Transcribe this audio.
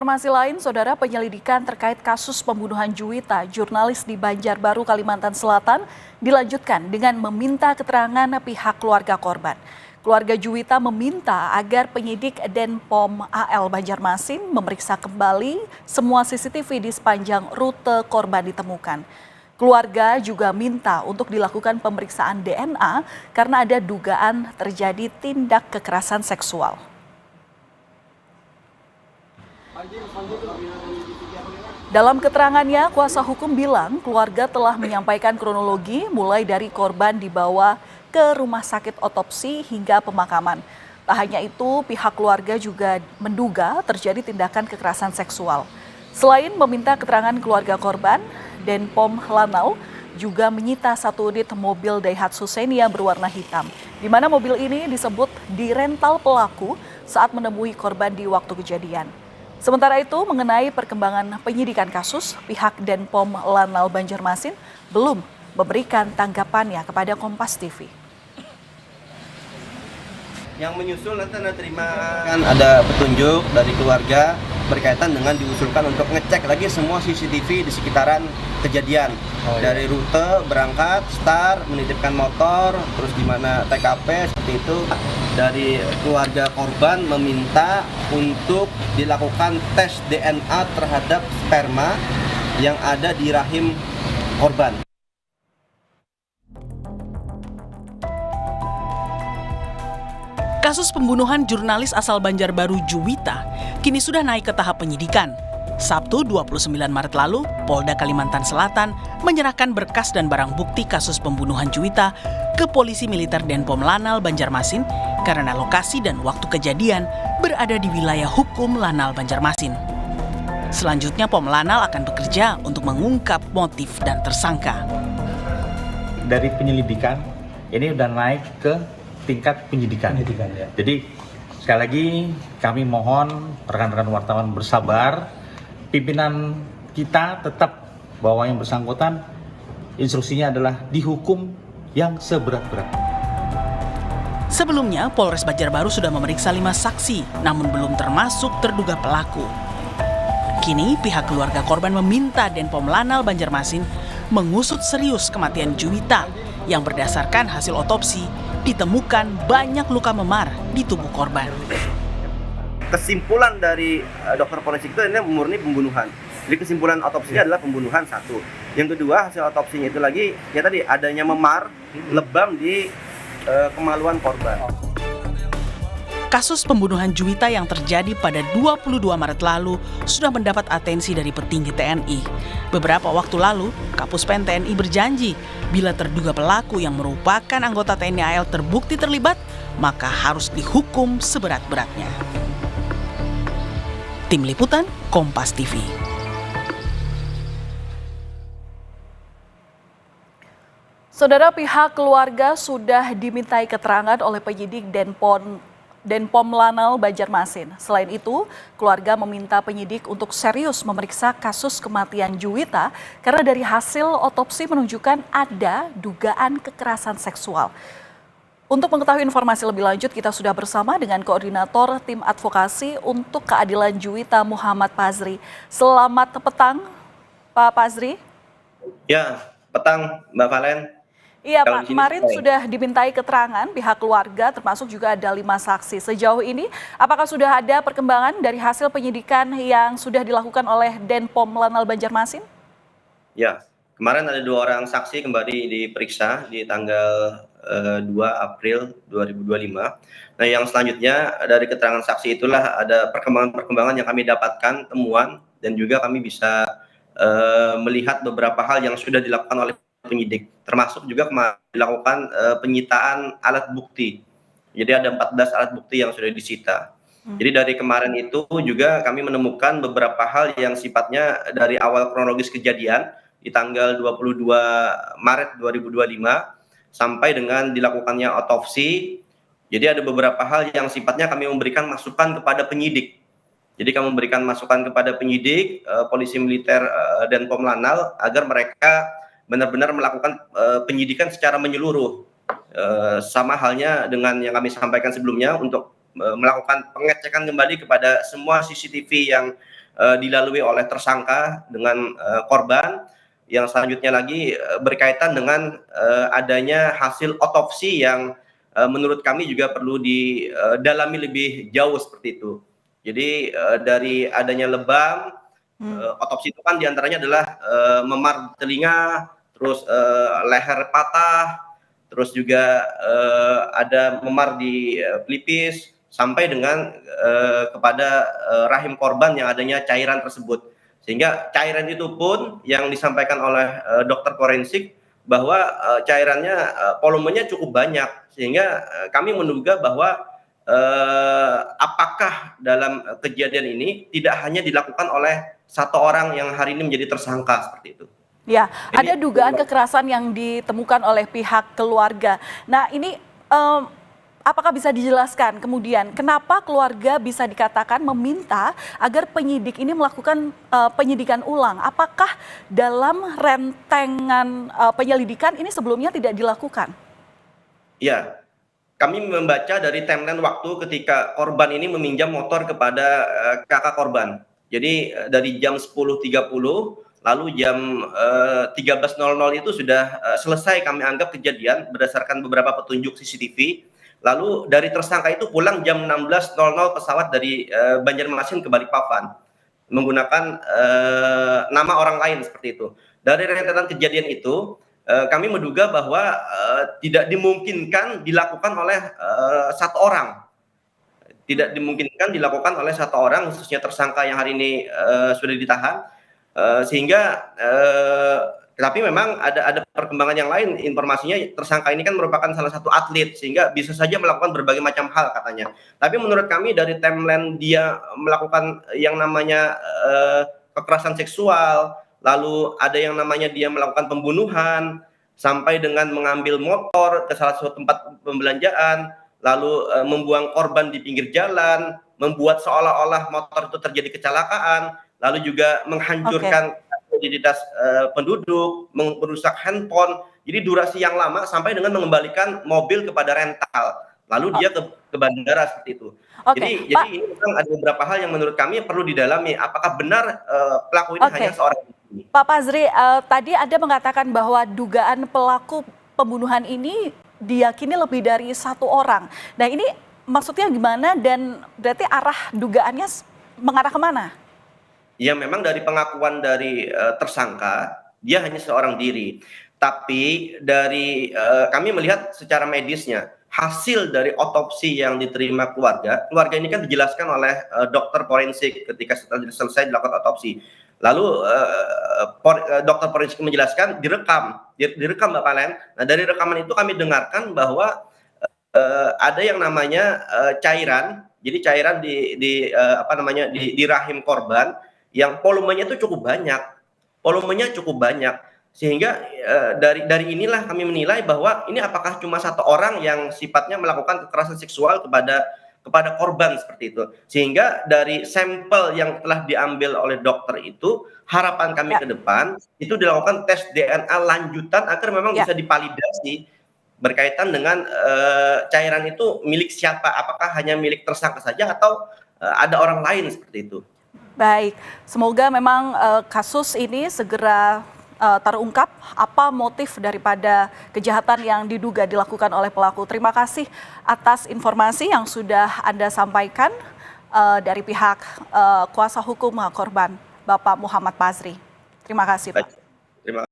Informasi lain, saudara, penyelidikan terkait kasus pembunuhan Juwita, jurnalis di Banjarbaru, Kalimantan Selatan, dilanjutkan dengan meminta keterangan pihak keluarga korban. Keluarga Juwita meminta agar penyidik Denpom AL Banjarmasin memeriksa kembali semua CCTV di sepanjang rute korban ditemukan. Keluarga juga minta untuk dilakukan pemeriksaan DNA karena ada dugaan terjadi tindak kekerasan seksual. Dalam keterangannya, kuasa hukum bilang keluarga telah menyampaikan kronologi mulai dari korban dibawa ke rumah sakit otopsi hingga pemakaman. Tak hanya itu, pihak keluarga juga menduga terjadi tindakan kekerasan seksual. Selain meminta keterangan keluarga korban, Denpom Lanau juga menyita satu unit mobil Daihatsu Xenia berwarna hitam, di mana mobil ini disebut dirental pelaku saat menemui korban di waktu kejadian. Sementara itu, mengenai perkembangan penyidikan kasus, pihak Denpom Lanal Banjarmasin belum memberikan tanggapannya kepada Kompas TV. Yang menyusul nanti Anda terima kan ada petunjuk dari keluarga berkaitan dengan diusulkan untuk ngecek lagi semua CCTV di sekitaran kejadian. Dari rute berangkat, start, menitipkan motor, terus di mana TKP seperti itu. Dari keluarga korban meminta untuk dilakukan tes DNA terhadap sperma yang ada di rahim korban. Kasus pembunuhan jurnalis asal Banjarbaru Juwita kini sudah naik ke tahap penyidikan. Sabtu 29 Maret lalu, Polda Kalimantan Selatan menyerahkan berkas dan barang bukti kasus pembunuhan Juwita ke Polisi Militer Denpom Lanal Banjarmasin karena lokasi dan waktu kejadian berada di wilayah hukum Lanal Banjarmasin. Selanjutnya Pom Lanal akan bekerja untuk mengungkap motif dan tersangka. Dari penyelidikan, ini sudah naik ke tingkat penyidikan. Ya. Jadi sekali lagi kami mohon rekan-rekan wartawan bersabar, pimpinan kita tetap bahwa yang bersangkutan instruksinya adalah dihukum yang seberat-beratnya. Sebelumnya, Polres Banjarbaru sudah memeriksa 5 saksi, namun belum termasuk terduga pelaku. Kini, pihak keluarga korban meminta Denpom Lanal Banjarmasin mengusut serius kematian Juwita yang berdasarkan hasil otopsi ditemukan banyak luka memar di tubuh korban. Kesimpulan dari dokter forensik itu ini murni pembunuhan. Jadi kesimpulan otopsinya adalah pembunuhan satu. Yang kedua, hasil otopsinya itu lagi ya tadi adanya memar lebam di kemaluan korban. Kasus pembunuhan Juwita yang terjadi pada 22 Maret lalu sudah mendapat atensi dari petinggi TNI. Beberapa waktu lalu, Kapus Pen TNI berjanji bila terduga pelaku yang merupakan anggota TNI AL terbukti terlibat, maka harus dihukum seberat-beratnya. Tim Liputan, Kompas TV. Saudara, pihak keluarga sudah dimintai keterangan oleh penyidik Denpom Lanal Banjarmasin. Selain itu, keluarga meminta penyidik untuk serius memeriksa kasus kematian Juwita karena dari hasil otopsi menunjukkan ada dugaan kekerasan seksual. Untuk mengetahui informasi lebih lanjut, kita sudah bersama dengan Koordinator Tim Advokasi untuk Keadilan Juwita, Muhammad Pazri. Selamat petang, Pak Pazri. Ya, petang Mbak Valen. Iya Pak, kemarin sudah dimintai keterangan pihak keluarga termasuk juga ada 5 saksi. Sejauh ini apakah sudah ada perkembangan dari hasil penyidikan yang sudah dilakukan oleh Denpom Lanal Banjarmasin? Ya, kemarin ada 2 orang saksi kembali diperiksa di tanggal 2 April 2025. Nah, yang selanjutnya dari keterangan saksi itulah ada perkembangan-perkembangan yang kami dapatkan, temuan, dan juga kami bisa melihat beberapa hal yang sudah dilakukan oleh penyidik, termasuk juga dilakukan penyitaan alat bukti. Jadi ada 14 alat bukti yang sudah disita. Jadi dari kemarin itu juga kami menemukan beberapa hal yang sifatnya dari awal kronologis kejadian di tanggal 22 Maret 2025 sampai dengan dilakukannya otopsi. Jadi ada beberapa hal yang sifatnya kami memberikan masukan kepada penyidik. Jadi kami memberikan masukan kepada penyidik, Polisi Militer Denpom Lanal agar mereka benar-benar melakukan penyidikan secara menyeluruh, sama halnya dengan yang kami sampaikan sebelumnya untuk melakukan pengecekan kembali kepada semua CCTV yang dilalui oleh tersangka dengan korban. Yang selanjutnya lagi berkaitan dengan adanya hasil otopsi yang menurut kami juga perlu didalami lebih jauh seperti itu. Jadi dari adanya lebam, otopsi itu kan diantaranya adalah memar telinga, terus leher patah, terus juga ada memar di pelipis, sampai dengan kepada rahim korban yang adanya cairan tersebut. Sehingga cairan itu pun yang disampaikan oleh dokter forensik bahwa cairannya volumenya cukup banyak, sehingga kami menduga bahwa apakah dalam kejadian ini tidak hanya dilakukan oleh satu orang yang hari ini menjadi tersangka seperti itu. Ya, ada dugaan kekerasan yang ditemukan oleh pihak keluarga. Nah, ini apakah bisa dijelaskan kemudian kenapa keluarga bisa dikatakan meminta agar penyidik ini melakukan penyidikan ulang? Apakah dalam rentengan penyelidikan ini sebelumnya tidak dilakukan? Ya, kami membaca dari timeline waktu ketika korban ini meminjam motor kepada kakak korban. Jadi dari jam 10.30 lalu jam 13.00 itu sudah selesai kami anggap kejadian berdasarkan beberapa petunjuk CCTV. Lalu dari tersangka itu pulang jam 16.00 pesawat dari Banjarmasin ke Balikpapan menggunakan nama orang lain seperti itu. Dari rentetan kejadian itu kami menduga bahwa tidak dimungkinkan dilakukan oleh satu orang. Tidak dimungkinkan dilakukan oleh satu orang, khususnya tersangka yang hari ini sudah ditahan, sehingga tapi memang ada perkembangan yang lain. Informasinya tersangka ini kan merupakan salah satu atlet, sehingga bisa saja melakukan berbagai macam hal katanya. Tapi menurut kami dari timeline dia melakukan yang namanya kekerasan seksual, lalu ada yang namanya dia melakukan pembunuhan, sampai dengan mengambil motor ke salah satu tempat pembelanjaan, lalu membuang korban di pinggir jalan, membuat seolah-olah motor itu terjadi kecelakaan, lalu juga menghancurkan identitas penduduk, merusak handphone. Jadi durasi yang lama sampai dengan mengembalikan mobil kepada rental. Lalu dia ke bandara seperti itu. Jadi ini memang ada beberapa hal yang menurut kami perlu didalami. Apakah benar pelaku ini hanya seorang ini? Pak Pazri, tadi Anda mengatakan bahwa dugaan pelaku pembunuhan ini diyakini lebih dari satu orang. Nah, ini maksudnya gimana dan berarti arah dugaannya mengarah kemana? Ya, memang dari pengakuan dari tersangka, dia hanya seorang diri. Tapi dari kami melihat secara medisnya, hasil dari otopsi yang diterima keluarga ini kan dijelaskan oleh dokter forensik ketika setelah selesai dilakukan otopsi. Lalu dokter forensik menjelaskan direkam Bapak Len. Nah, dari rekaman itu kami dengarkan bahwa ada yang namanya cairan. Jadi cairan di rahim korban yang volumenya itu cukup banyak, sehingga dari inilah kami menilai bahwa ini apakah cuma satu orang yang sifatnya melakukan kekerasan seksual kepada korban seperti itu, sehingga dari sampel yang telah diambil oleh dokter itu harapan kami ke depan itu dilakukan tes DNA lanjutan agar memang bisa divalidasi berkaitan dengan cairan itu milik siapa, apakah hanya milik tersangka saja atau ada orang lain seperti itu. Baik, semoga memang kasus ini segera terungkap apa motif daripada kejahatan yang diduga dilakukan oleh pelaku. Terima kasih atas informasi yang sudah Anda sampaikan dari pihak kuasa hukum korban, Bapak Muhammad Pazri. Terima kasih, Pak.